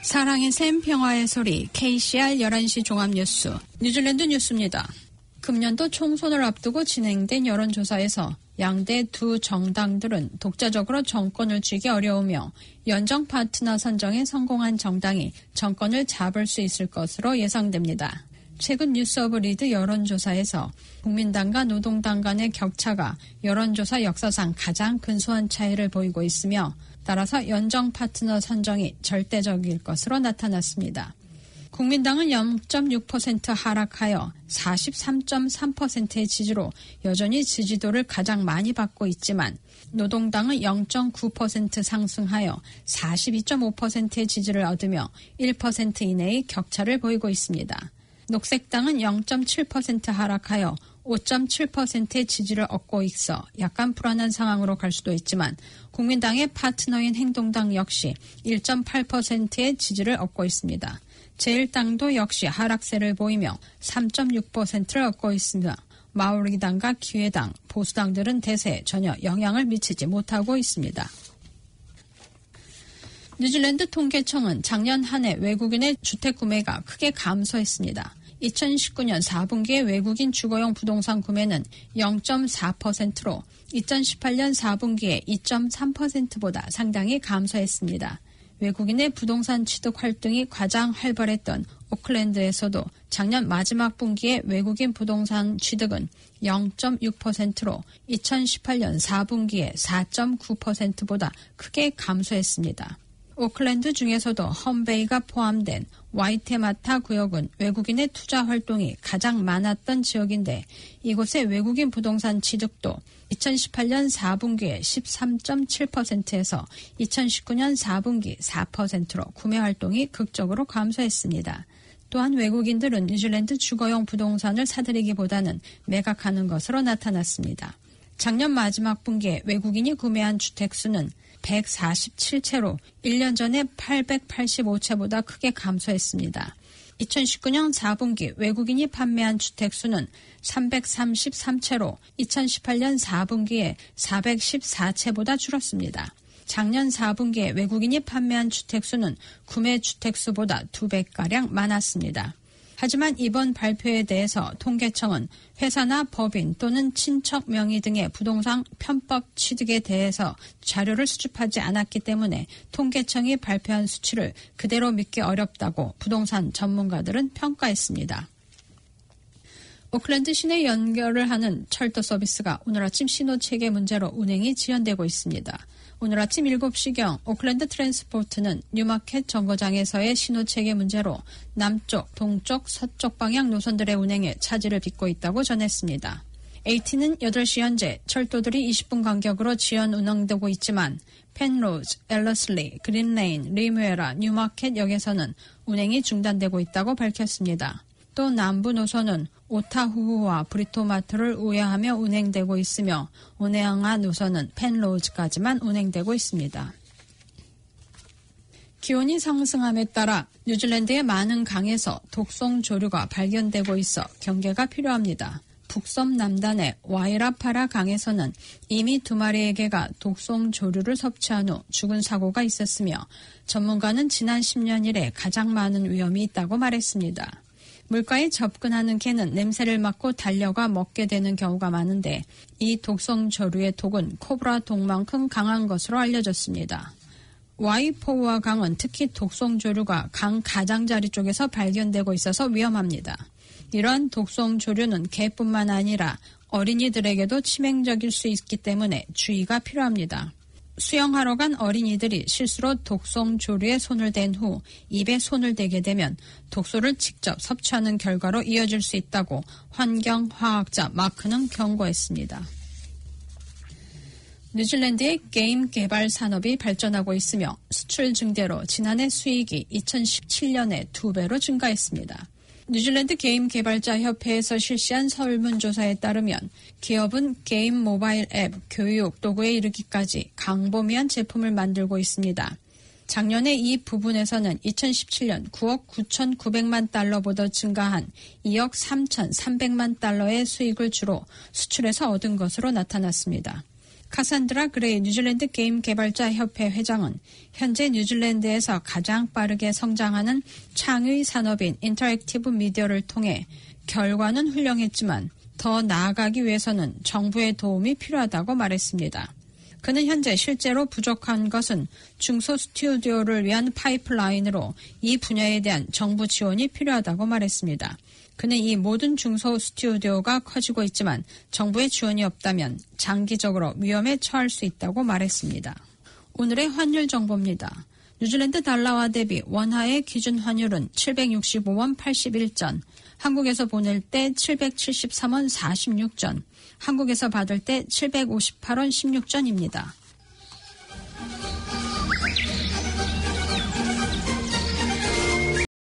사랑의 샘 평화의 소리 KCR 11시 종합뉴스 뉴질랜드 뉴스입니다. 금년도 총선을 앞두고 진행된 여론조사에서 양대 두 정당들은 독자적으로 정권을 쥐기 어려우며 연정 파트너 선정에 성공한 정당이 정권을 잡을 수 있을 것으로 예상됩니다. 최근 뉴스 오브 리드 여론조사에서 국민당과 노동당 간의 격차가 여론조사 역사상 가장 근소한 차이를 보이고 있으며 따라서 연정 파트너 선정이 절대적일 것으로 나타났습니다. 국민당은 0.6% 하락하여 43.3%의 지지로 여전히 지지도를 가장 많이 받고 있지만 노동당은 0.9% 상승하여 42.5%의 지지를 얻으며 1% 이내의 격차를 보이고 있습니다. 녹색당은 0.7% 하락하여 5.7%의 지지를 얻고 있어 약간 불안한 상황으로 갈 수도 있지만 국민당의 파트너인 행동당 역시 1.8%의 지지를 얻고 있습니다. 제1당도 역시 하락세를 보이며 3.6%를 얻고 있으며 마오리당과 기회당, 보수당들은 대세에 전혀 영향을 미치지 못하고 있습니다. 뉴질랜드 통계청은 작년 한 해 외국인의 주택 구매가 크게 감소했습니다. 2019년 4분기의 외국인 주거용 부동산 구매는 0.4%로 2018년 4분기에 2.3%보다 상당히 감소했습니다. 외국인의 부동산 취득 활동이 가장 활발했던 오클랜드에서도 작년 마지막 분기의 외국인 부동산 취득은 0.6%로 2018년 4분기에 4.9%보다 크게 감소했습니다. 오클랜드 중에서도 험베이가 포함된 와이테마타 구역은 외국인의 투자 활동이 가장 많았던 지역인데 이곳의 외국인 부동산 취득도 2018년 4분기에 13.7%에서 2019년 4분기 4%로 구매 활동이 극적으로 감소했습니다. 또한 외국인들은 뉴질랜드 주거용 부동산을 사들이기보다는 매각하는 것으로 나타났습니다. 작년 마지막 분기에 외국인이 구매한 주택수는 147채로 1년 전에 885채보다 크게 감소했습니다. 2019년 4분기 외국인이 판매한 주택수는 333채로 2018년 4분기에 414채보다 줄었습니다. 작년 4분기에 외국인이 판매한 주택수는 구매 주택수보다 2배가량 많았습니다. 하지만 이번 발표에 대해서 통계청은 회사나 법인 또는 친척 명의 등의 부동산 편법 취득에 대해서 자료를 수집하지 않았기 때문에 통계청이 발표한 수치를 그대로 믿기 어렵다고 부동산 전문가들은 평가했습니다. 오클랜드 시내 연결을 하는 철도 서비스가 오늘 아침 신호체계 문제로 운행이 지연되고 있습니다. 오늘 아침 7시경 오클랜드 트랜스포트는 뉴마켓 정거장에서의 신호체계 문제로 남쪽, 동쪽, 서쪽 방향 노선들의 운행에 차질을 빚고 있다고 전했습니다. AT는 8시 현재 철도들이 20분 간격으로 지연 운행되고 있지만 펜로즈, 엘러슬리, 그린레인, 리무에라, 뉴마켓 역에서는 운행이 중단되고 있다고 밝혔습니다. 또 남부 노선은 오타후후와 브리토마트를 우회하며 운행되고 있으며 운행하 노선은 펜로즈까지만 운행되고 있습니다. 기온이 상승함에 따라 뉴질랜드의 많은 강에서 독성 조류가 발견되고 있어 경계가 필요합니다. 북섬 남단의 와이라파라 강에서는 이미 2마리의 개가 독성 조류를 섭취한 후 죽은 사고가 있었으며 전문가는 지난 10년 이래 가장 많은 위험이 있다고 말했습니다. 물가에 접근하는 개는 냄새를 맡고 달려가 먹게 되는 경우가 많은데 이 독성 조류의 독은 코브라 독만큼 강한 것으로 알려졌습니다. 와이포우아 강은 특히 독성 조류가 강 가장자리 쪽에서 발견되고 있어서 위험합니다. 이러한 독성 조류는 개뿐만 아니라 어린이들에게도 치명적일 수 있기 때문에 주의가 필요합니다. 수영하러 간 어린이들이 실수로 독성 조류에 손을 댄 후 입에 손을 대게 되면 독소를 직접 섭취하는 결과로 이어질 수 있다고 환경화학자 마크는 경고했습니다. 뉴질랜드의 게임 개발 산업이 발전하고 있으며 수출 증대로 지난해 수익이 2017년에 2배로 증가했습니다. 뉴질랜드 게임 개발자 협회에서 실시한 설문조사에 따르면 기업은 게임 모바일 앱, 교육, 도구에 이르기까지 광범위한 제품을 만들고 있습니다. 작년에 이 부분에서는 2017년 9억 9,900만 달러보다 증가한 2억 3,300만 달러의 수익을 주로 수출해서 얻은 것으로 나타났습니다. 카산드라 그레이 뉴질랜드 게임 개발자 협회 회장은 현재 뉴질랜드에서 가장 빠르게 성장하는 창의 산업인 인터랙티브 미디어를 통해 결과는 훌륭했지만 더 나아가기 위해서는 정부의 도움이 필요하다고 말했습니다. 그는 현재 실제로 부족한 것은 중소 스튜디오를 위한 파이프라인으로 이 분야에 대한 정부 지원이 필요하다고 말했습니다. 그는 이 모든 중소 스튜디오가 커지고 있지만 정부의 지원이 없다면 장기적으로 위험에 처할 수 있다고 말했습니다. 오늘의 환율 정보입니다. 뉴질랜드 달러와 대비 원화의 기준 환율은 765원 81전, 한국에서 보낼 때 773원 46전, 한국에서 받을 때 758원 16전입니다.